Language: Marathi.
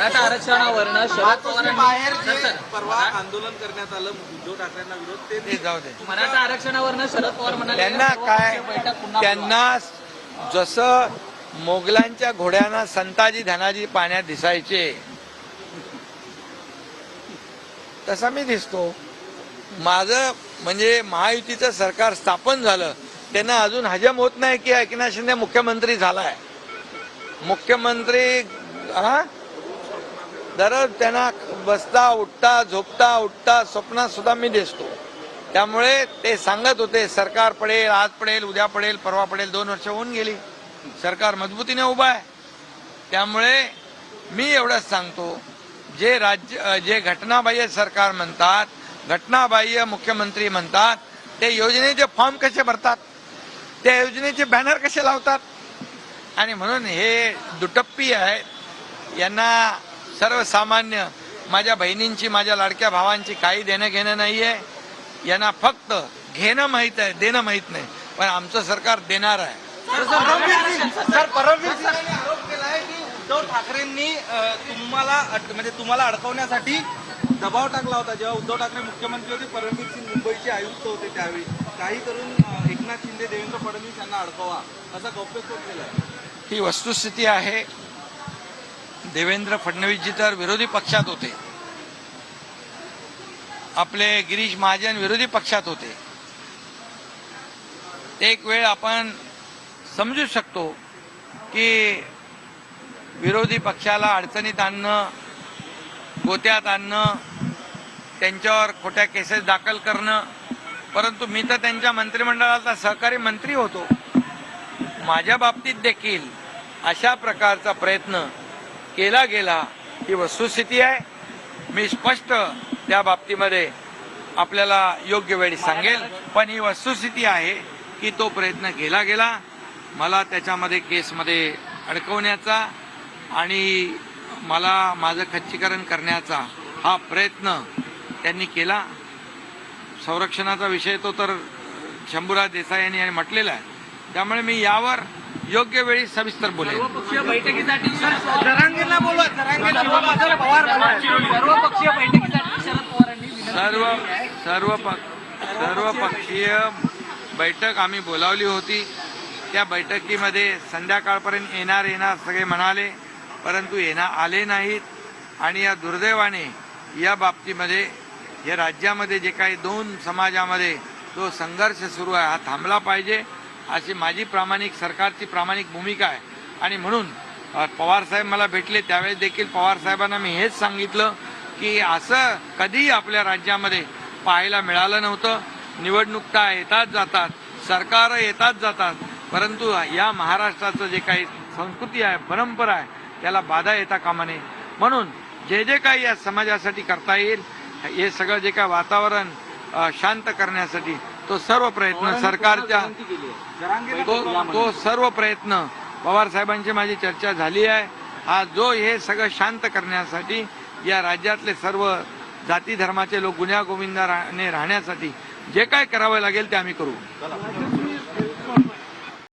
मराठा आरक्षणावरनं शरद पवारांनी बाहेर जे परवा आंदोलन करण्यात आलं उद्धव ठाकरेंना विरोध ते जाऊ दे. मराठा आरक्षणावरनं शरद पवार म्हणाले त्यांना काय, त्यांना जसं मोगलांच्या घोड्यांना संताजी धनाजी पाण्यात दिसायचे तसा मी दिसतो. माझं म्हणजे महायुतीचं सरकार स्थापन झालं, त्यांना अजून हजम होत नाही की एकनाथ शिंदे मुख्यमंत्री झालाय. मुख्यमंत्री दररोज त्यांना बसता उठता झोपता उठता स्वप्नात सुद्धा मी दिसतो. त्यामुळे ते सांगत होते सरकार पडेल, आज पडेल, उद्या पडेल, परवा पडेल. 2 वर्ष होऊन गेली, सरकार मजबूतीने उभा आहे. त्यामुळे मी एवढंच सांगतो, जे घटनाबाह्य सरकार म्हणतात, घटनाबाह्य मुख्यमंत्री म्हणतात, ते योजनेचे फॉर्म कसे भरतात, त्या योजनेचे बॅनर कसे लावतात, आणि म्हणून हे दुटप्पी आहे. यांना सर्वसामान्य माझ्या बहिणींची, माझ्या लाडक्या भावांची काही देणं घेणं नाहीये. यांना फक्त घेणं माहीत आहे, देणं माहीत नाही. पण आमचं सरकार देणार आहे. परमवीर सिंगांनी आरोप केलाय की उद्धव ठाकरेंनी तुम्हाला अडकवण्यासाठी दबाव टाकला होता. जेव्हा उद्धव ठाकरे मुख्यमंत्री होते, परमवीर सिंग मुंबईचे आयुक्त होते, त्यावेळी काही करून एकनाथ शिंदे, देवेंद्र फडणवीस यांना अडकवा असा गौप्यस्फोट केलाय. ही वस्तुस्थिती आहे. देवेंद्र फडणवीसजी तर विरोधी पक्षात होते, आपले गिरीश महाजन विरोधी पक्षात होते. एक वेळ आपण समजू शकतो की विरोधी पक्षाला अडचणीत आणणं, गोत्यात आणणं, त्यांच्यावर खोट्या केसेस दाखल करणं. परंतु मी तर त्यांच्या मंत्रिमंडळाचा सहकारी मंत्री होतो. माझ्या बाबतीत देखील अशा प्रकारचा प्रयत्न केला गेला ही वस्तुस्थिती आहे. मी स्पष्ट त्या बाबतीमध्ये आपल्याला योग्य वेळी सांगेल. पण ही वस्तुस्थिती आहे की तो प्रयत्न केला गेला. मला त्याच्यामध्ये केसमध्ये अडकवण्याचा आणि मला माझं खच्चीकरण करण्याचा हा प्रयत्न त्यांनी केला. संरक्षणाचा विषय तो तर शंभूराज देसाई यांनी म्हटलेला आहे. त्यामुळे मी यावर योग्य वेळी सविस्तर बोलेन. सर्वपक्षीय बैठकीसाठी जरांगेंना बोलवा, सर्वपक्षीय बैठकीसाठी शरद पवारांनी सर्वपक्षीय बैठक आम्ही बोलावली होती. त्या बैठकीमध्ये संध्याकाळपर्यंत येणार सगळे म्हणाले, परंतु आले नाहीत. आणि या दुर्दैवाने या बाबतीमध्ये या राज्यामध्ये जे काही 2 समाजामध्ये जो संघर्ष सुरू आहे हा थांबला पाहिजे, अशी माझी सरकारची प्रामाणिक भूमिका आहे. आणि म्हणून पवारसाहेब मला भेटले त्यावेळेस देखील पवारसाहेबांना मी हेच सांगितलं की असं कधीही आपल्या राज्यामध्ये पाहायला मिळालं नव्हतं. निवडणुका येतात जातात, सरकार येतात जातात, परंतु या महाराष्ट्राचं जे काही संस्कृती आहे, परंपरा आहे, त्याला बाधा येता कामा नये. म्हणून जे काही या समाजासाठी करता येईल, हे सगळं जे काही वातावरण शांत करण्यासाठी तो सर्व प्रयत्न सरकारच्या तो सर्व प्रयत्न पवार साहेबांची माझी चर्चा झाली आहे. हे सगळं शांत करण्यासाठी या राज्यातले सर्व जाती धर्माचे लोक गुण्यागोविंदाने राहण्यासाठी जे काय करावं लागेल ते आम्ही करू.